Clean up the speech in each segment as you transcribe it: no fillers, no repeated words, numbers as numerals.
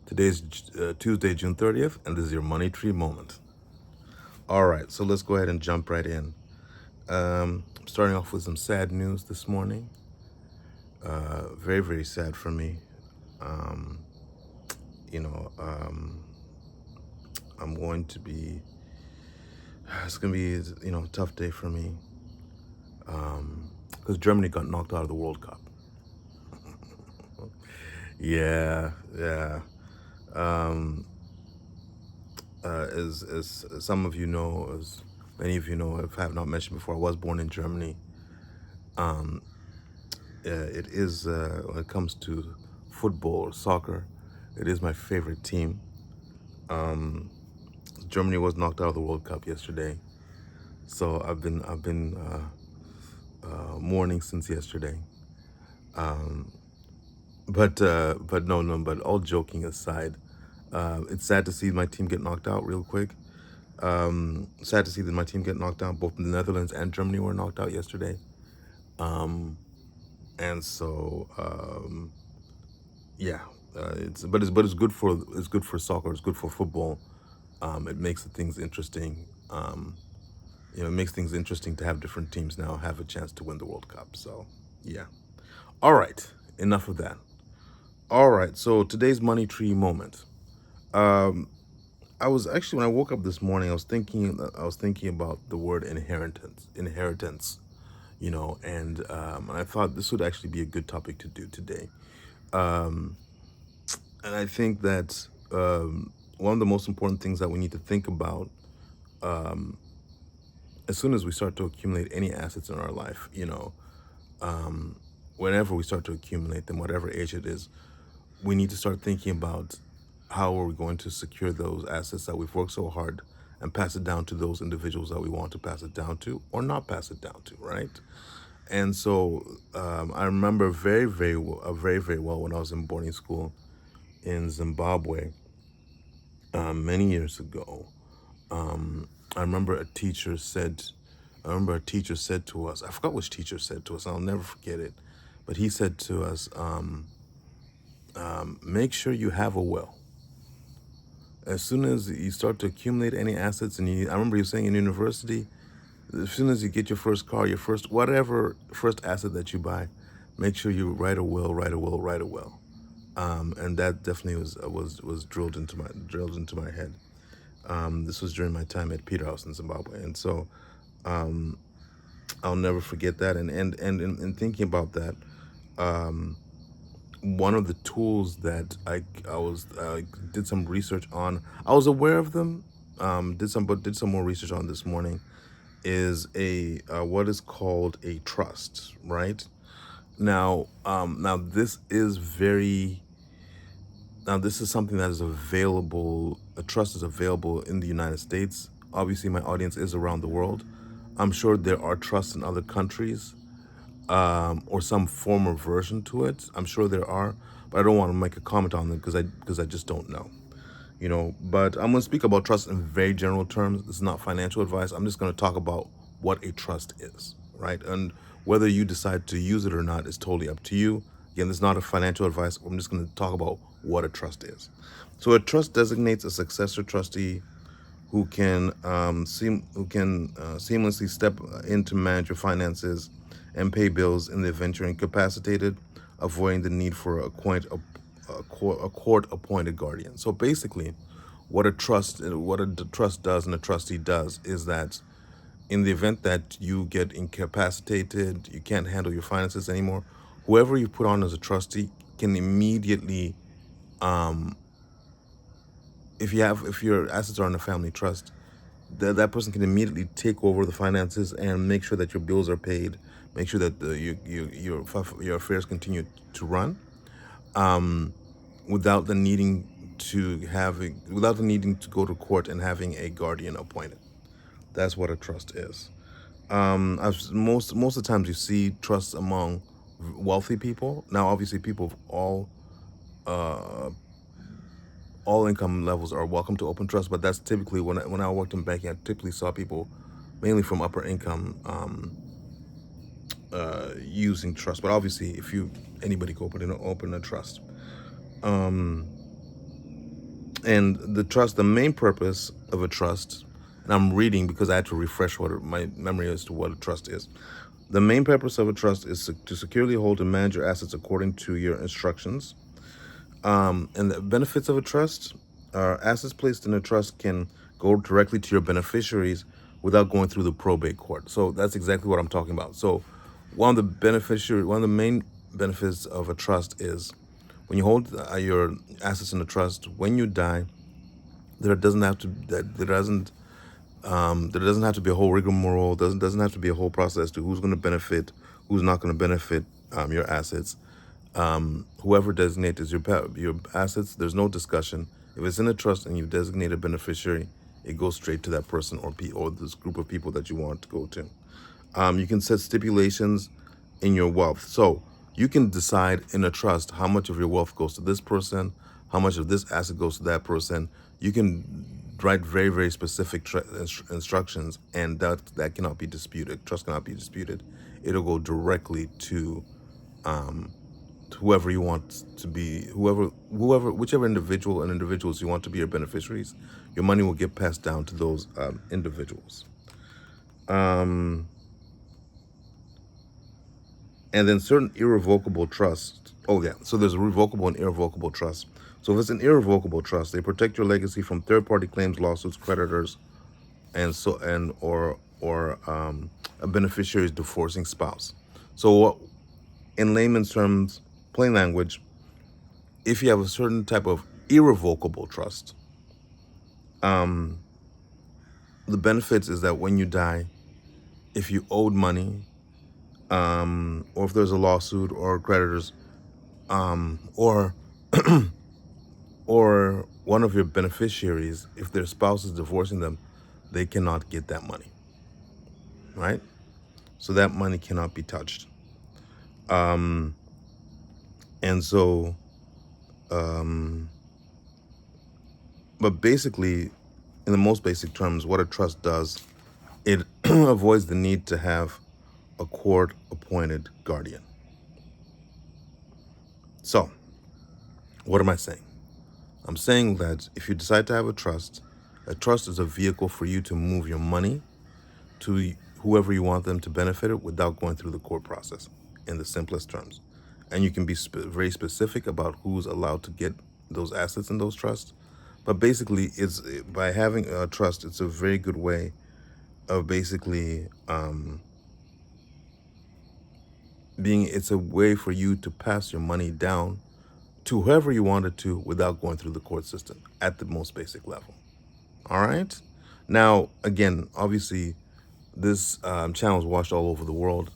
Today's Tuesday, June 30th, and this is your Money Tree Moment. All right, so let's go ahead and jump right in. Starting off with some sad news this morning. Very, very sad for me. Um, you know, um, I'm going to be, it's going to be, a tough day for me because Germany got knocked out of the World Cup. Yeah, yeah. Um, as some of you know, as many of you know, if I have not mentioned before, I was born in Germany. Um, it is, when it comes to football or soccer, it is my favorite team. Um, Germany was knocked out of the World Cup yesterday, so I've been mourning since yesterday. Um, but no, no. But all joking aside, it's sad to see my team get knocked out real quick. Sad to see that my team get knocked out. Both the Netherlands and Germany were knocked out yesterday. Um, and so yeah, it's good for soccer. It's good for football. It makes the things interesting. It makes things interesting to have different teams now have a chance to win the World Cup. So yeah. All right. Enough of that. All right. So today's money tree moment. Um, I was actually when I woke up this morning, I was thinking about the word inheritance. And I thought this would actually be a good topic to do today. Um, and I think that one of the most important things that we need to think about um, as soon as we start to accumulate any assets in our life, um, whenever we start to accumulate them, whatever age it is, we need to start thinking about how are we going to secure those assets that we've worked so hard and pass it down to those individuals that we want to pass it down to or not pass it down to, right? And so I remember very, very well when I was in boarding school in Zimbabwe many years ago. I remember I remember a teacher said to us, I forgot which teacher said to us, I'll never forget it, but he said to us, make sure you have a will. As soon as you start to accumulate any assets, I remember you saying in university, as soon as you get your first car, your first, whatever first asset that you buy, make sure you write a will, write a will, write a will. And that definitely was drilled into my head. This was during my time at Peterhouse in Zimbabwe, and so um, I'll never forget that. And in thinking about that, um, one of the tools that I did some research on, I was aware of them. Did some more research on this morning. Is a what is called a trust, right? Now this is very Now, this is something that is available. A trust is available in the United States. Obviously, my audience is around the world. I'm sure there are trusts in other countries, or some form or version to it. I'm sure there are, but I don't want to make a comment on them because I just don't know. But I'm going to speak about trust in very general terms. This is not financial advice. I'm just going to talk about what a trust is, right? And whether you decide to use it or not is totally up to you. Again, this is not a financial advice. I'm just going to talk about what a trust is. So a trust designates a successor trustee who can seamlessly step in to manage your finances and pay bills in the event you're incapacitated, avoiding the need for a court-appointed guardian. So basically, what a trust does and a trustee does is that in the event that you get incapacitated, you can't handle your finances anymore, whoever you put on as a trustee can immediately, um, if your assets are in a family trust, that person can immediately take over the finances and make sure that your bills are paid, make sure that your affairs continue to run, um, without the needing without the needing to go to court and having a guardian appointed. That's what a trust is. Most of the times you see trusts among wealthy people. Now, obviously, people of uh, all income levels are welcome to open trust, but that's typically when I worked in banking, I typically saw people mainly from upper income using trust. But obviously, if you anybody can open a trust. Um, And the main purpose of a trust, and I'm reading because I had to refresh my memory as to what a trust is. The main purpose of a trust is to securely hold and manage your assets according to your instructions. And the benefits of a trust are assets placed in a trust can go directly to your beneficiaries without going through the probate court. So that's exactly what I'm talking about. So one of the main benefits of a trust is when you hold your assets in a trust, when you die, there doesn't have to there doesn't have to be a whole rigmarole. Doesn't have to be a whole process to who's going to benefit, who's not going to benefit your assets. Whoever designates as your assets, there's no discussion. If it's in a trust and you've designated a beneficiary, it goes straight to that person or this group of people that you want to go to. You can set stipulations in your wealth. So you can decide in a trust how much of your wealth goes to this person, how much of this asset goes to that person. You can write very, very specific instructions, and that cannot be disputed. Trust cannot be disputed. It'll go directly to whoever you want to be, whichever individuals you want to be your beneficiaries. Your money will get passed down to those individuals. And then certain irrevocable trusts. Oh yeah, so there's a revocable and irrevocable trust. So if it's an irrevocable trust, they protect your legacy from third-party claims, lawsuits, creditors, or a beneficiary's divorcing spouse. So what, in layman's terms, plain language, if you have a certain type of irrevocable trust, the benefits is that when you die, if you owed money, or if there's a lawsuit or creditors, or or one of your beneficiaries, if their spouse is divorcing them, they cannot get that money, right? So that money cannot be touched. And so, but basically, in the most basic terms, what a trust does, it avoids the need to have a court-appointed guardian. So, what am I saying? I'm saying that if you decide to have a trust is a vehicle for you to move your money to whoever you want them to benefit it without going through the court process, in the simplest terms. And you can be very specific about who's allowed to get those assets in those trusts. But basically, it's by having a trust, it's a very good way of basically it's a way for you to pass your money down to whoever you wanted to without going through the court system at the most basic level. All right. Now, again, obviously, this channel is watched all over the world.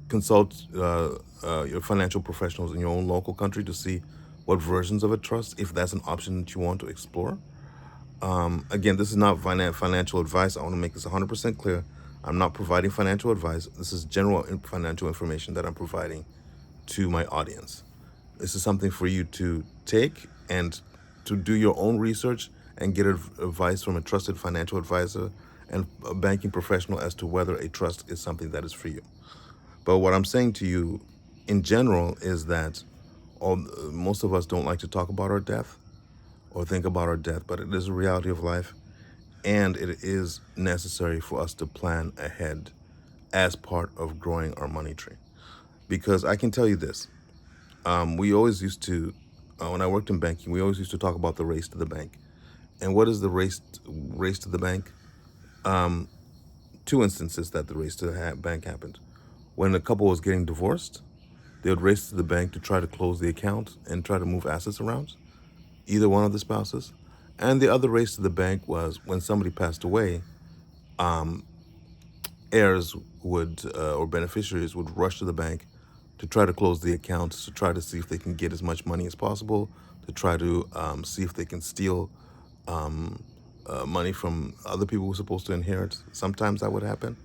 Consult your financial professionals in your own local country to see what versions of a trust, if that's an option that you want to explore. Again, this is not financial advice. I want to make this 100% clear. I'm not providing financial advice. This is general financial information that I'm providing to my audience. This is something for you to take and to do your own research and get advice from a trusted financial advisor and a banking professional as to whether a trust is something that is for you. But what I'm saying to you in general is that most of us don't like to talk about our death or think about our death, but it is a reality of life, and it is necessary for us to plan ahead as part of growing our money tree. Because I can tell you this, we always used to, when I worked in banking, we always used to talk about the race to the bank. And what is the race to the bank? Two instances that the race to the bank happened. When a couple was getting divorced, they would race to the bank to try to close the account and try to move assets around, either one of the spouses. And the other race to the bank was when somebody passed away, heirs would or beneficiaries would rush to the bank to try to close the accounts, to try to see if they can get as much money as possible, to try to see if they can steal money from other people who were supposed to inherit. Sometimes that would happen.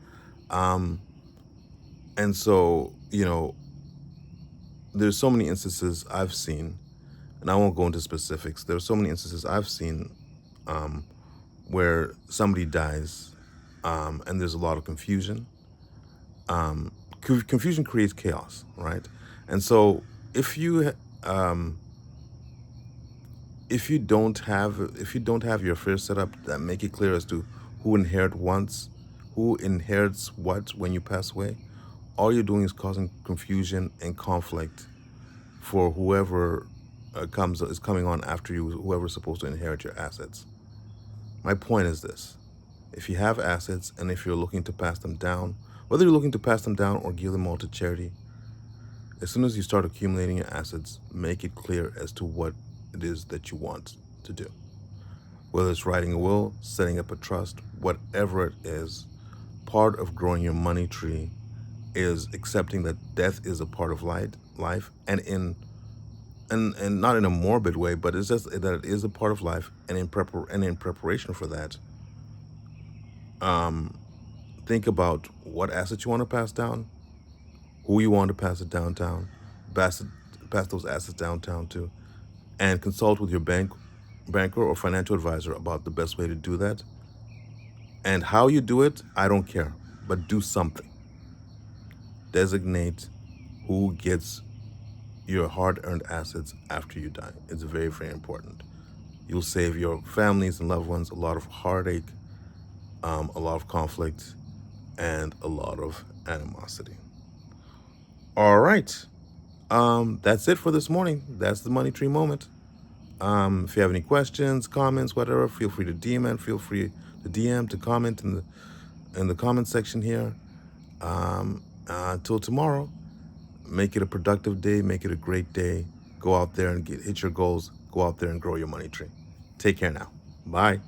And so, there's so many instances I've seen, and I won't go into specifics. There's so many instances I've seen where somebody dies and there's a lot of confusion. Confusion creates chaos, right? And so if you if you don't have your affairs set up that make it clear as to who inherits what when you pass away, all you're doing is causing confusion and conflict for whoever is coming on after you, whoever's supposed to inherit your assets. My point is this: if you have assets and if you're looking to pass them down, whether you're looking to pass them down or give them all to charity, as soon as you start accumulating your assets, make it clear as to what it is that you want to do. Whether it's writing a will, setting up a trust, whatever it is, part of growing your money tree is accepting that death is a part of life, and not in a morbid way, but it's just that it is a part of life, and in preparation for that, think about what assets you want to pass down, who you want to pass it downtown, pass those assets downtown to, and consult with your banker or financial advisor about the best way to do that. And how you do it, I don't care, but do something. Designate who gets your hard-earned assets after you die. It's very, very important. You'll save your families and loved ones a lot of heartache, a lot of conflict, and a lot of animosity. All right. That's it for this morning. That's the Money Tree Moment. If you have any questions, comments, whatever, feel free to DM. Feel free to DM, to comment in the comment section here. Until tomorrow, make it a productive day. Make it a great day. Go out there and hit your goals. Go out there and grow your money tree. Take care now. Bye.